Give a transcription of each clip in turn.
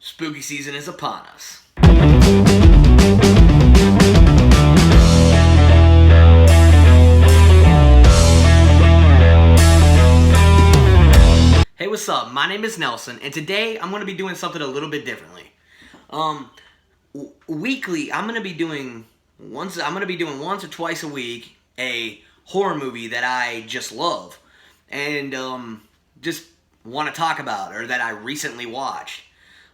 Spooky season is upon us. Hey, what's up? My name is Nelson, and today I'm going to be doing something a little bit differently. Weekly, I'm going to be doing once or twice a week a horror movie that I just love and just want to talk about, or that I recently watched.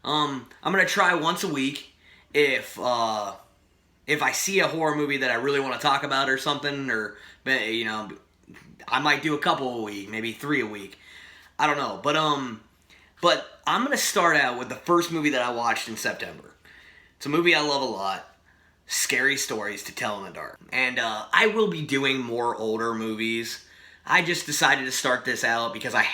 I'm going to try once a week if I see a horror movie that I really want to talk about or something, or I might do a couple a week, maybe 3 a week. I don't know, but I'm gonna start out with the first movie that I watched in September. It's a movie I love a lot, Scary Stories to Tell in the Dark. And I will be doing more older movies. I just decided to start this out because I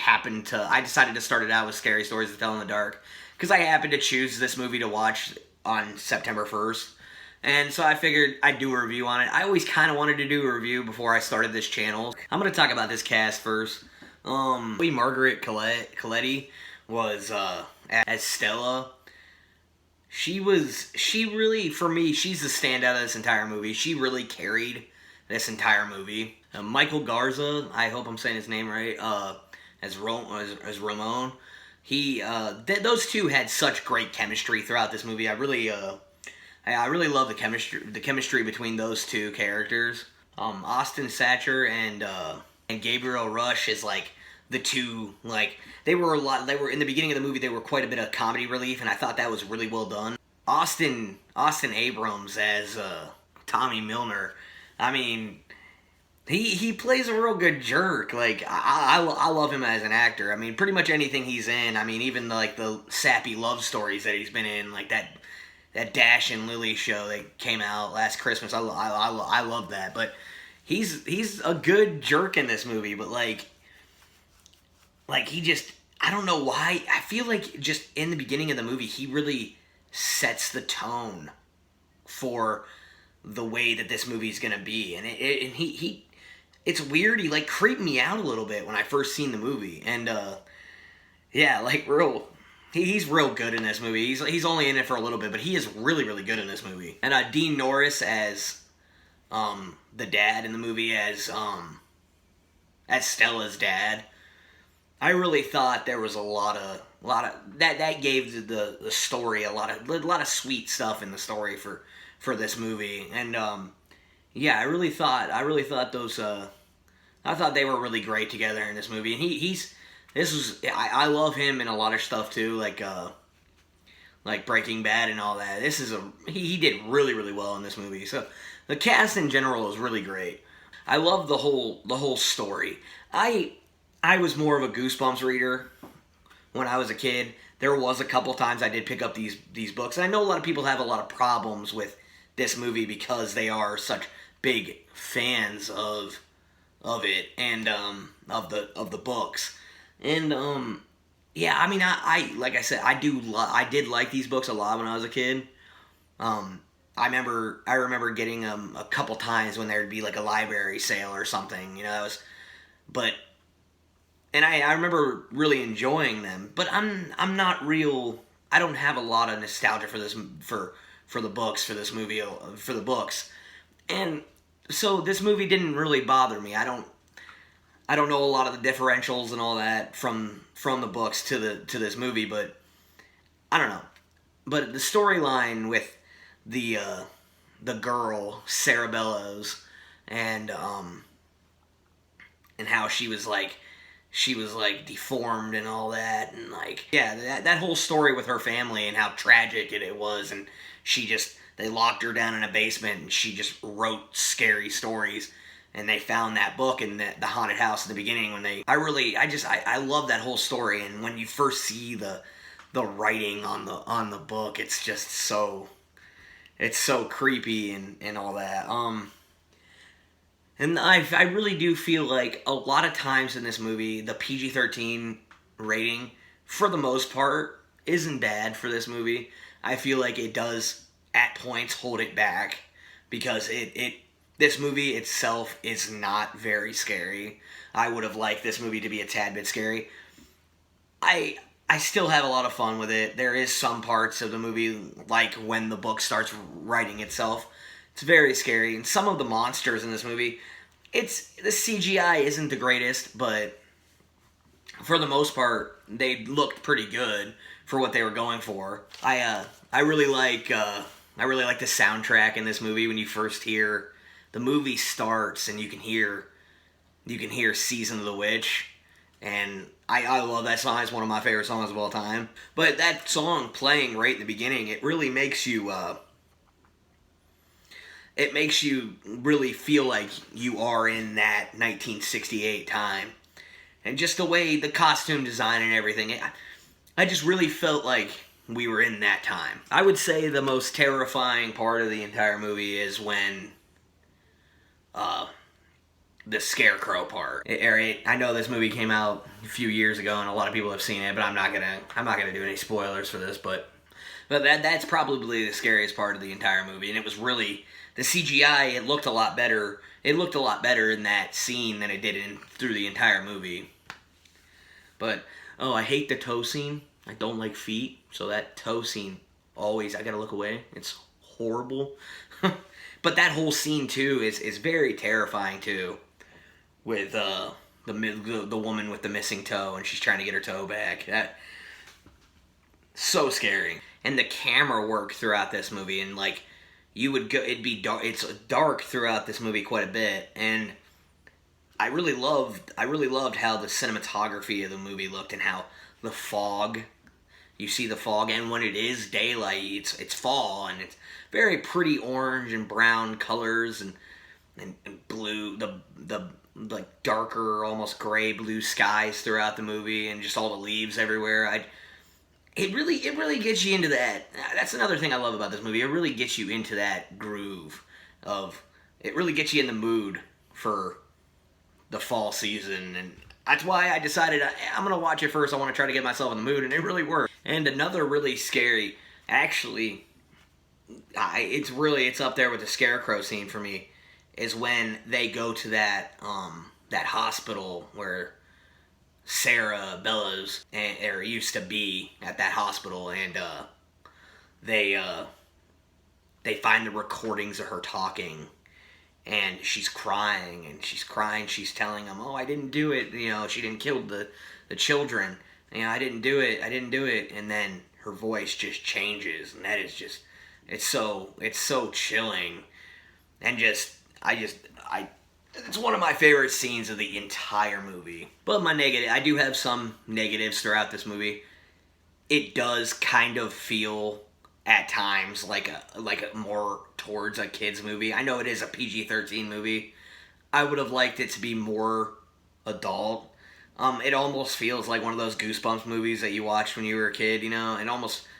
decided to start it out with Scary Stories to Tell in the Dark because I happened to choose this movie to watch on September 1st. And so I figured I'd do a review on it. I always kind of wanted to do a review before I started this channel. I'm gonna talk about this cast first. Margaret Coletti was as Stella. She really, for me, she's the standout of this entire movie. She really carried this entire movie. Michael Garza, I hope I'm saying his name right, as Ramon. Those two had such great chemistry throughout this movie. I really love the chemistry between those two characters. Austin Satcher and Gabriel Rush is like the two, like they were in the beginning of the movie, they were quite a bit of comedy relief, and I thought that was really well done. Austin Abrams as Tommy Milner, I mean, he plays a real good jerk. Like I love him as an actor. I mean, pretty much anything he's in. I mean, even like the sappy love stories that he's been in, like that Dash and Lily show that came out last Christmas. I love that. But he's a good jerk in this movie. But like he just, I don't know why. I feel like just in the beginning of the movie, he really sets the tone for the way that this movie's gonna be, and he it's weird. He like creeped me out a little bit when I first seen the movie, and yeah, like he's real good in this movie. He's only in it for a little bit, but he is really, really good in this movie. And Dean Norris as the dad in the movie, as Stella's dad. I really thought there was a lot of that gave the story a lot of sweet stuff in the story for this movie. And yeah, I really thought those I thought they were really great together in this movie. And I love him in a lot of stuff too, like Breaking Bad and all that. He did really, really well in this movie. So the cast in general is really great. I love the whole story. I was more of a Goosebumps reader when I was a kid. There was a couple times I did pick up these books. And I know a lot of people have a lot of problems with this movie because they are such big fans of it and of the books. And yeah, I mean, I like I said, I did like these books a lot when I was a kid. I remember getting them a couple times when there'd be like a library sale or something, and I remember really enjoying them. But I'm not real. I don't have a lot of nostalgia for this for the books, for this movie, for the books, and so this movie didn't really bother me. I don't know a lot of the differentials and all that from the books to this movie, but I don't know. But the storyline with the girl Sarah Bellows and how she was like deformed and all that, and like, yeah, that whole story with her family and how tragic it was, and they locked her down in a basement and she just wrote scary stories. And they found that book in the haunted house in the beginning I love that whole story. And when you first see the writing on the book, it's just so creepy and all that. And I really do feel like a lot of times in this movie, the PG-13 rating, for the most part, isn't bad for this movie. I feel like it does at points hold it back because this movie itself is not very scary. I would have liked this movie to be a tad bit scary. I I still have a lot of fun with it. There is some parts of the movie, like when the book starts writing itself, it's very scary. And some of the monsters in this movie, the CGI isn't the greatest, but for the most part, they looked pretty good for what they were going for. I really like the soundtrack in this movie. When you first hear the movie starts and you can hear "Season of the Witch," and I love that song. It's one of my favorite songs of all time. But that song playing right in the beginning, it really makes you really feel like you are in that 1968 time. And just the way the costume design and everything, I just really felt like we were in that time. I would say the most terrifying part of the entire movie is when the scarecrow part. I know this movie came out a few years ago and a lot of people have seen it, but I'm not gonna do any spoilers for this, but that's probably the scariest part of the entire movie. And it was really the CGI. It looked a lot better. It looked a lot better in that scene than it did through the entire movie. But I hate the toe scene. I don't like feet, so that toe scene, always I gotta look away. It's horrible. But that whole scene too is very terrifying too, with the woman with the missing toe, and she's trying to get her toe back. That so scary. And the camera work throughout this movie, and like it'd be dark. It's dark throughout this movie quite a bit, and I really loved how the cinematography of the movie looked, and how the fog. You see the fog, and when it is daylight, it's fall, and it's very pretty orange and brown colors, and blue, the like darker, almost gray blue skies throughout the movie, and just all the leaves everywhere. It really gets you into that. That's another thing I love about this movie. It really gets you into that groove it really gets you in the mood for the fall season, and that's why I decided I'm going to watch it first. I want to try to get myself in the mood, and it really worked. And another really scary, actually, it's up there with the scarecrow scene for me, is when they go to that hospital where Sarah Bellows used to be at that hospital, and they find the recordings of her talking. And she's crying, she's telling them, "Oh, I didn't do it, she didn't kill the children, I didn't do it, and then her voice just changes, and that is just, it's so chilling, and it's one of my favorite scenes of the entire movie. But I do have some negatives throughout this movie. It does kind of feel at times like a more towards a kids movie. I know it is a PG-13 movie. I would have liked it to be more adult. It almost feels like one of those Goosebumps movies that you watched when you were a kid,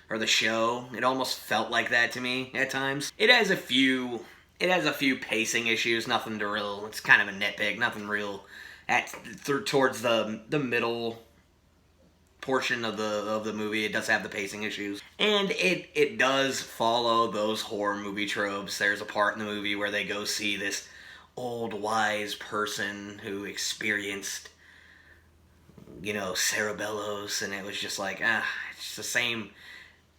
or The Show. It almost felt like that to me at times. It has a few pacing issues, nothing to real. It's kind of a nitpick, nothing real towards the middle portion of the movie. It does have the pacing issues, and it does follow those horror movie tropes. There's a part in the movie where they go see this old wise person who experienced Sarah Bellows, and it was just like it's the same.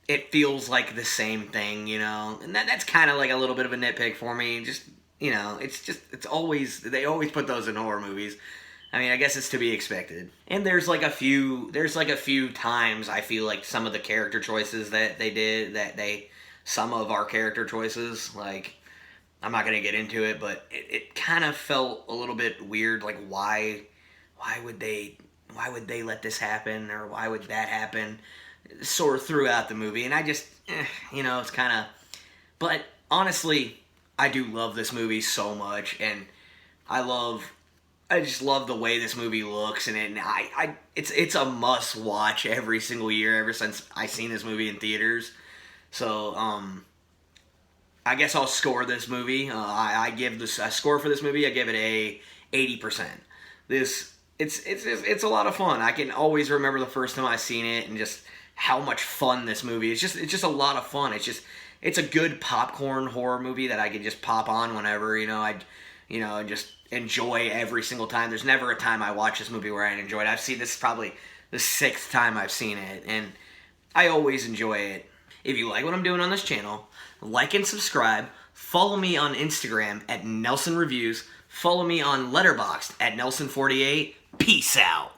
It feels like the same thing, and that's kind of like a little bit of a nitpick for me. Just they always put those in horror movies. I mean, I guess it's to be expected. And there's like a few times I feel like some of the character choices that they did, some of our character choices, like, I'm not going to get into it, but it kind of felt a little bit weird, like, why would they let this happen, or why would that happen, sort of throughout the movie. And I just, it's kind of, but honestly, I do love this movie so much, and I just love the way this movie looks, and it's a must watch every single year ever since I seen this movie in theaters. So I guess I'll score this movie. I give this a score for this movie. I give it a 80%. It's a lot of fun. I can always remember the first time I seen it, and just how much fun this movie is. It's just a lot of fun. It's a good popcorn horror movie that I could just pop on whenever, just enjoy every single time. There's never a time I watch this movie where I enjoy it. I've seen this probably the sixth time I've seen it, and I always enjoy it. If you like what I'm doing on this channel, like and subscribe. Follow me on Instagram at Nelson Reviews. Follow me on Letterboxd at Nelson48. Peace out.